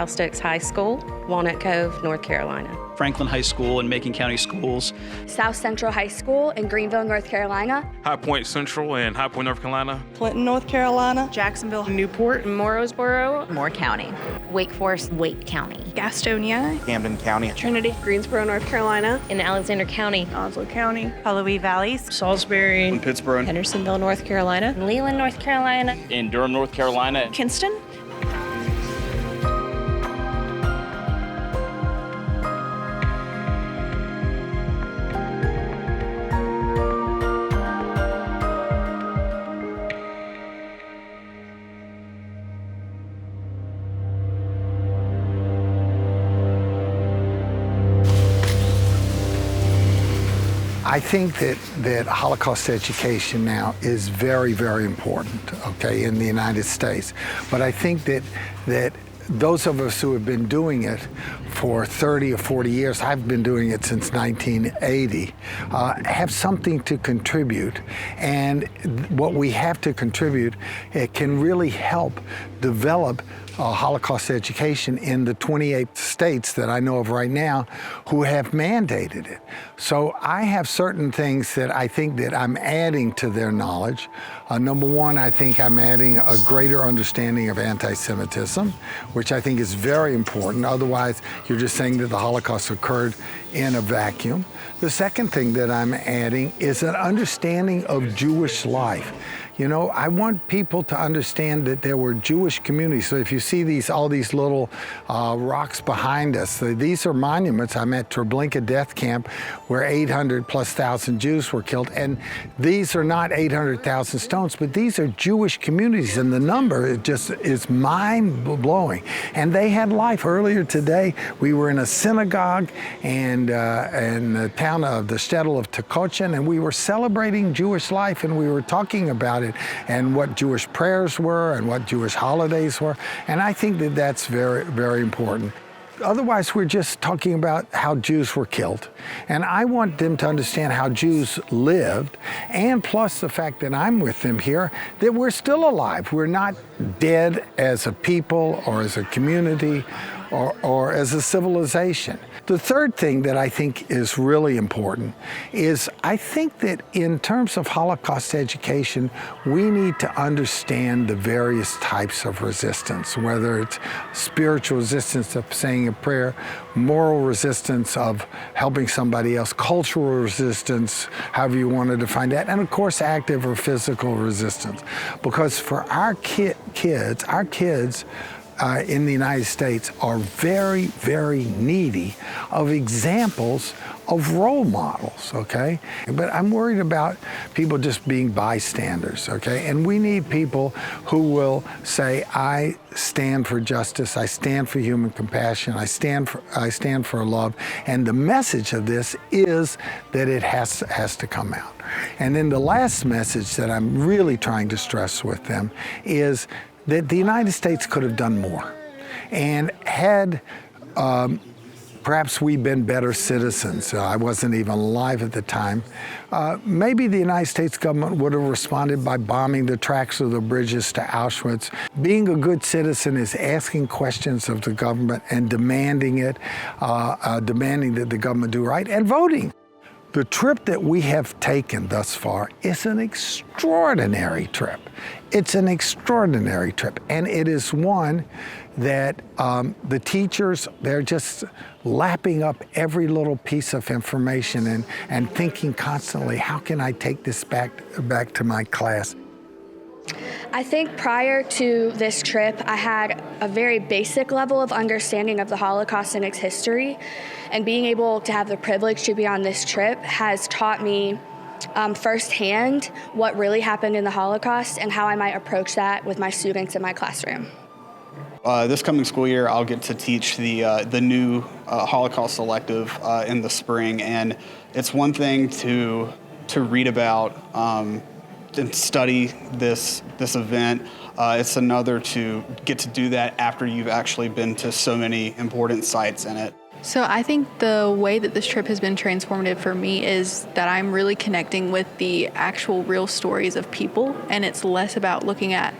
South Stokes High School, Walnut Cove, North Carolina. Franklin High School and Macon County Schools. South Central High School in Greenville, North Carolina. High Point Central in High Point, North Carolina. Clinton, North Carolina. Jacksonville, Newport, Morrowsboro, Moore County, Wake Forest, Wake County, Gastonia, Camden County, Trinity, Greensboro, North Carolina, in Alexander County, Onslow County, Cullowhee Valleys, Salisbury, In Pittsburgh. Hendersonville, North Carolina, Leland, North Carolina, In Durham, North Carolina. Kinston. I think that Holocaust education now is very, very important, okay, in the United States. But I think that those of us who have been doing it for 30 or 40 years, I've been doing it since 1980, have something to contribute. And what we have to contribute, it can really help develop Holocaust education in the 28 states that I know of right now who have mandated it. So I have certain things that I think that I'm adding to their knowledge. Number one, I think I'm adding a greater understanding of anti-Semitism, which I think is very important. Otherwise, you're just saying that the Holocaust occurred in a vacuum. The second thing that I'm adding is an understanding of Jewish life. You know, I want people to understand that there were Jewish communities. So if you see all these little rocks behind us, these are monuments. I'm at Treblinka Death Camp where 800,000+ Jews were killed. And these are not 800,000 stones, but these are Jewish communities. And the number just is mind-blowing. And they had life. Earlier today, we were in a synagogue in the town of the shtetl of Tokochin, and we were celebrating Jewish life, and we were talking about it and what Jewish prayers were and what Jewish holidays were. And I think that that's very, very important. Otherwise, we're just talking about how Jews were killed. And I want them to understand how Jews lived, and plus the fact that I'm with them here, that we're still alive. We're not dead as a people or as a community or as a civilization. The third thing that I think is really important is I think that in terms of Holocaust education, we need to understand the various types of resistance, whether it's spiritual resistance of saying a prayer, moral resistance of helping somebody else, cultural resistance, however you want to define that, and of course active or physical resistance. Because for our kids in the United States are very, very needy of examples of role models, okay? But I'm worried about people just being bystanders, okay? And we need people who will say, I stand for justice, I stand for human compassion, I stand for love, and the message of this is that it has to come out. And then the last message that I'm really trying to stress with them is that the United States could have done more. And had perhaps we been better citizens, I wasn't even alive at the time, maybe the United States government would have responded by bombing the tracks of the bridges to Auschwitz. Being a good citizen is asking questions of the government and demanding it, demanding that the government do right, and voting. The trip that we have taken thus far is an extraordinary trip. It's an extraordinary trip, and it is one that the teachers, they're just lapping up every little piece of information and thinking constantly, how can I take this back to my class? I think prior to this trip, I had a very basic level of understanding of the Holocaust and its history, and being able to have the privilege to be on this trip has taught me firsthand what really happened in the Holocaust and how I might approach that with my students in my classroom. This coming school year, I'll get to teach the new Holocaust elective in the spring, and it's one thing to read about and study this event. It's another to get to do that after you've actually been to so many important sites in it. So I think the way that this trip has been transformative for me is that I'm really connecting with the actual real stories of people, and it's less about looking at,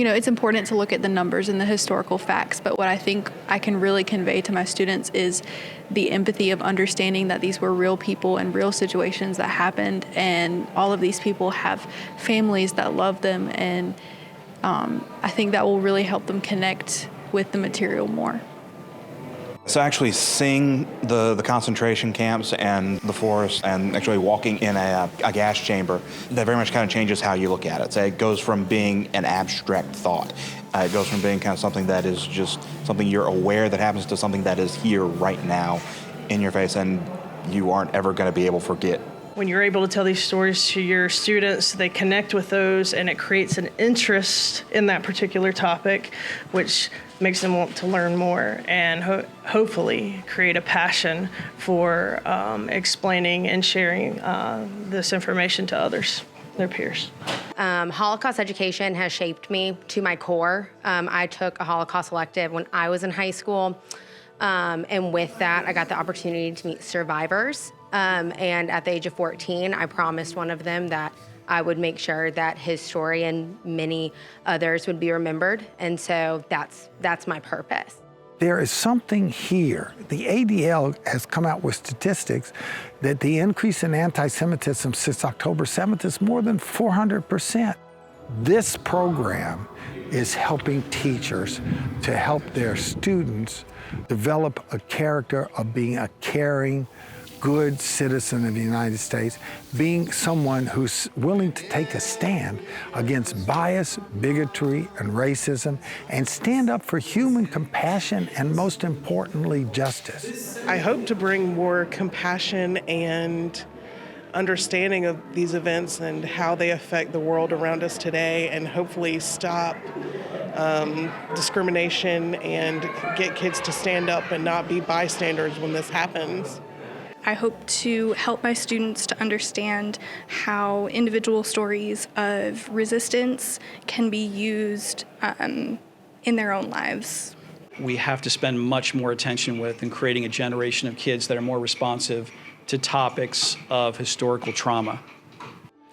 it's important to look at the numbers and the historical facts, but what I think I can really convey to my students is the empathy of understanding that these were real people and real situations that happened, and all of these people have families that love them, and I think that will really help them connect with the material more. So actually seeing the concentration camps and the forest and actually walking in a gas chamber, that very much kind of changes how you look at it. So it goes from being an abstract thought. It goes from being kind of something that is just something you're aware that happens to something that is here right now in your face, and you aren't ever going to be able to forget. When you're able to tell these stories to your students, they connect with those, and it creates an interest in that particular topic, which makes them want to learn more and hopefully create a passion for explaining and sharing this information to others, their peers. Holocaust education has shaped me to my core. I took a Holocaust elective when I was in high school, and with that, I got the opportunity to meet survivors. And at the age of 14, I promised one of them that I would make sure that his story and many others would be remembered. And so that's my purpose. There is something here. The ADL has come out with statistics that the increase in anti-Semitism since October 7th is more than 400%. This program is helping teachers to help their students develop a character of being a caring, good citizen of the United States, being someone who's willing to take a stand against bias, bigotry, and racism, and stand up for human compassion and, most importantly, justice. I hope to bring more compassion and understanding of these events and how they affect the world around us today, and hopefully stop discrimination and get kids to stand up and not be bystanders when this happens. I hope to help my students to understand how individual stories of resistance can be used in their own lives. We have to spend much more attention with and creating a generation of kids that are more responsive to topics of historical trauma.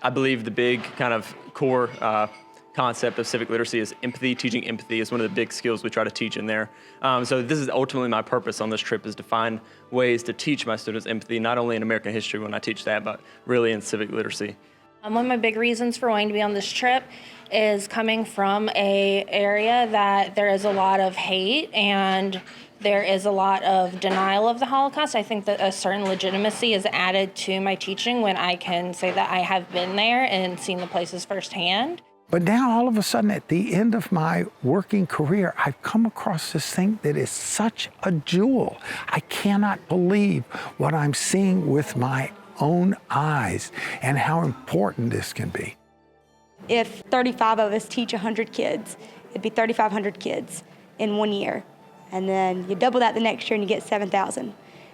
I believe the big kind of core concept of civic literacy is empathy. Teaching empathy is one of the big skills we try to teach in there. So this is ultimately my purpose on this trip, is to find ways to teach my students empathy, not only in American history when I teach that, but really in civic literacy. One of my big reasons for wanting to be on this trip is coming from an area that there is a lot of hate and there is a lot of denial of the Holocaust. I think that a certain legitimacy is added to my teaching when I can say that I have been there and seen the places firsthand. But now, all of a sudden, at the end of my working career, I've come across this thing that is such a jewel. I cannot believe what I'm seeing with my own eyes and how important this can be. If 35 of us teach 100 kids, it'd be 3,500 kids in 1 year. And then you double that the next year and you get 7,000.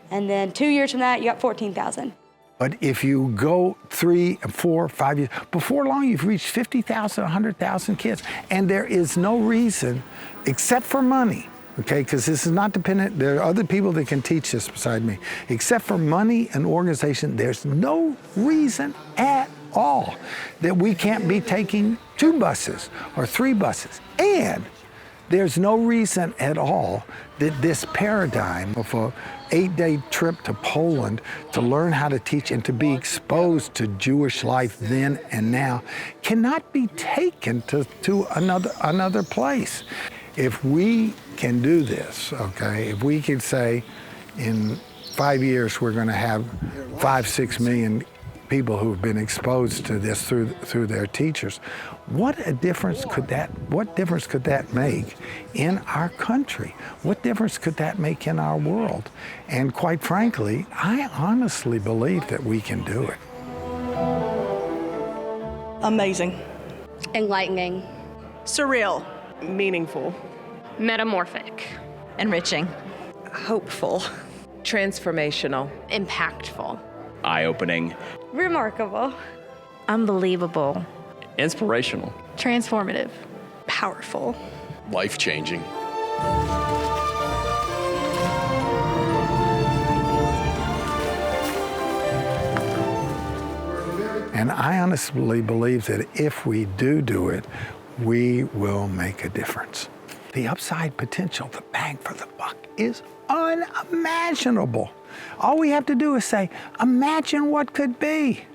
And then 2 years from that, you got 14,000. But if you go 3, 4, 5 years, before long you've reached 50,000, 100,000 kids. And there is no reason, except for money, okay, because this is not dependent, there are other people that can teach this beside me. Except for money and organization, there's no reason at all that we can't be taking 2 buses or 3 buses. And there's no reason at all that this paradigm of a 8-day trip to Poland to learn how to teach and to be exposed to Jewish life then and now cannot be taken to another place. If we can do this, okay, if we can say in 5 years we're going to have 5-6 million people who've been exposed to this through their teachers, what difference could that make in our country? What difference could that make in our world? And quite frankly, I honestly believe that we can do it. Amazing. Enlightening. Surreal. Meaningful. Metamorphic. Enriching. Hopeful. Transformational. Impactful. Eye-opening. Remarkable. Unbelievable. Inspirational. Transformative. Powerful. Life-changing. And I honestly believe that if we do it, we will make a difference. The upside potential, the bang for the buck, is unimaginable. All we have to do is say, imagine what could be.